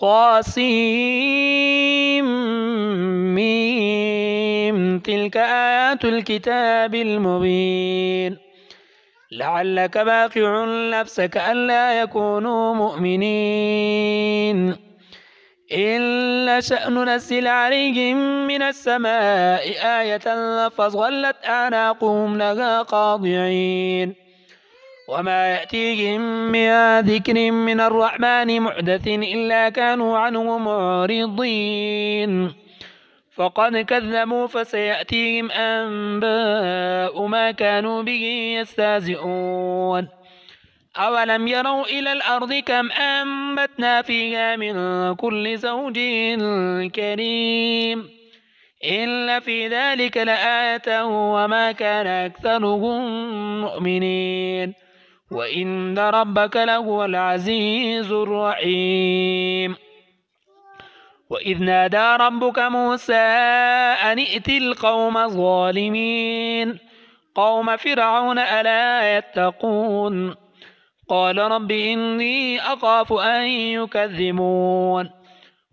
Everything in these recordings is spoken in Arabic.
طاسيم تلك آيات الكتاب المبين لعلك باقع نفسك ألا يكونوا مؤمنين إن نشأ ننزل عليهم من السماء آية فظلت أعناقهم لها خاضعين وما يأتيهم من ذكر من الرحمن محدث إلا كانوا عنه معرضين فقد كذبوا فسيأتيهم أنباء ما كانوا به يستهزئون أولم يروا إلى الأرض كم أنبتنا فيها من كل زوج كريم إن في ذلك لآية وما كان أكثرهم مؤمنين وإن ربك لهو العزيز الرحيم وإذ نادى ربك موسى أن ائت القوم الظالمين قوم فرعون ألا يتقون قال رب إني أخاف أن يكذبون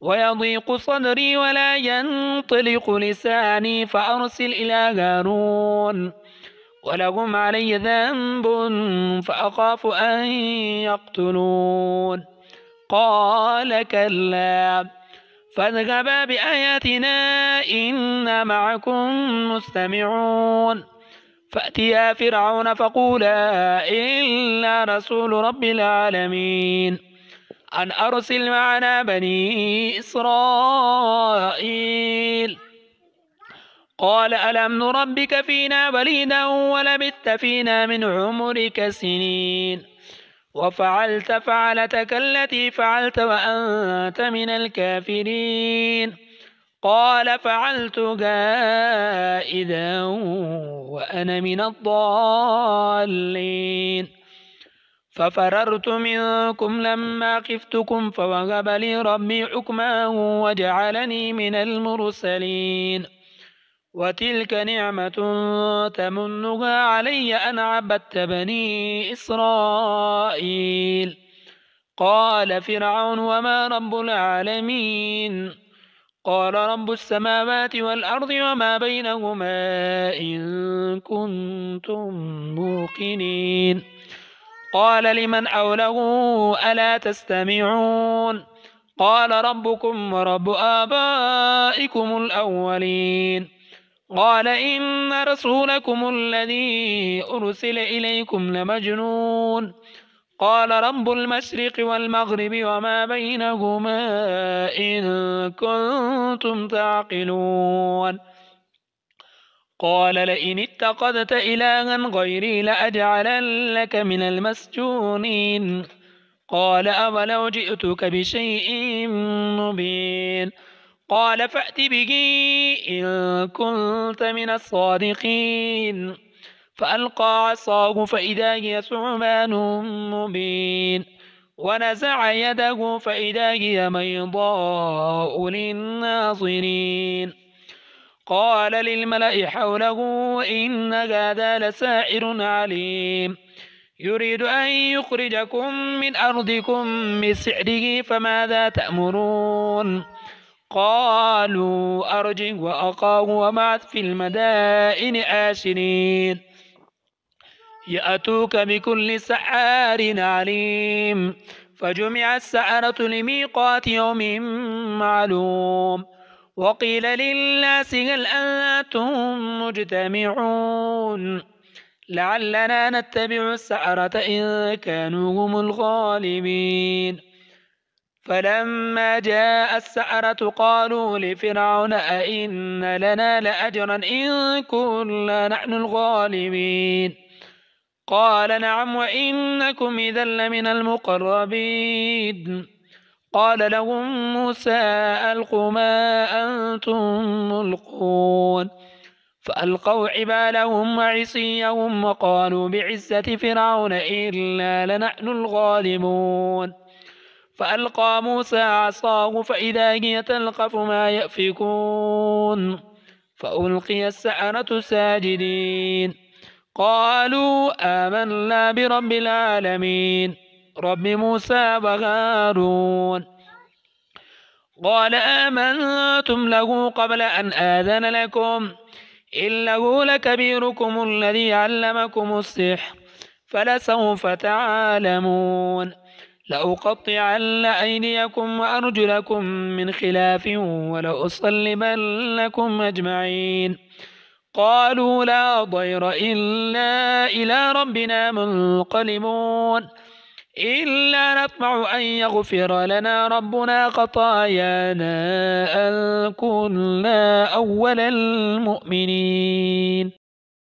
ويضيق صدري ولا ينطلق لساني فأرسل إلى هارون ولهم علي ذنب فأخاف أن يقتلون قال كلا فاذهبا بآياتنا إنا معكم مستمعون فأتيا فرعون فقولا إلا رسول رب العالمين أن أرسل معنا بني إسرائيل قال ألم نربك فينا وليدا ولبثت فينا من عمرك سنين وفعلت فعلتك التي فعلت وأنت من الكافرين قال فعلتها إذا وأنا من الضالين ففررت منكم لما خفتكم فوهب لي ربي حكما وجعلني من المرسلين وتلك نعمة تمنها علي أن عبدت بني إسرائيل قال فرعون وما رب العالمين قال رب السماوات والأرض وما بينهما إن كنتم موقنين قال لمن حوله ألا تستمعون قال ربكم ورب آبائكم الأولين قال إن رسولكم الذي أرسل إليكم لمجنون قال رب المشرق والمغرب وما بينهما إن كنتم تعقلون قال لئن اتخذت إلها غيري لأجعلن لك من المسجونين قال أولو جئتك بشيء مبين قال فأت به إن كنت من الصادقين فألقى عصاه فإذا هي ثعبان مبين ونزع يده فإذا هي بيضاء للناظرين قال للملأ حوله إن هذا لساحر عليم يريد أن يخرجكم من أرضكم بسحره فماذا تأمرون قالوا أرجه وأخاه وابعث في المدائن آشرين يأتوك بكل سحار عليم فجمع السحرة لميقات يوم معلوم وقيل للناس هل أنتم مجتمعون لعلنا نتبع السحرة إن كانوا هم الغالبين فلما جاء السحرة قالوا لفرعون أئن لنا لأجرا إن كنا نحن الغالبين قال نعم وإنكم إذا لمن المقربين قال لهم موسى ألقوا ما أنتم ملقون فألقوا حبالهم وعصيهم وقالوا بعزة فرعون إنا لنحن الغالبون فألقى موسى عصاه فإذا هي تلقف ما يأفكون فألقي السحرة ساجدين قالوا آمنا برب العالمين رب موسى وهارون قال آمنتم له قبل أن آذن لكم إنه لكبيركم الذي علمكم السحر فلسوف تعلمون لأقطعن أيديكم وأرجلكم من خلاف ولأصلبنكم أجمعين قالوا لا ضير إلا إلى ربنا منقلبون إلا نطمع أن يغفر لنا ربنا خطايانا أن كنا أول المؤمنين.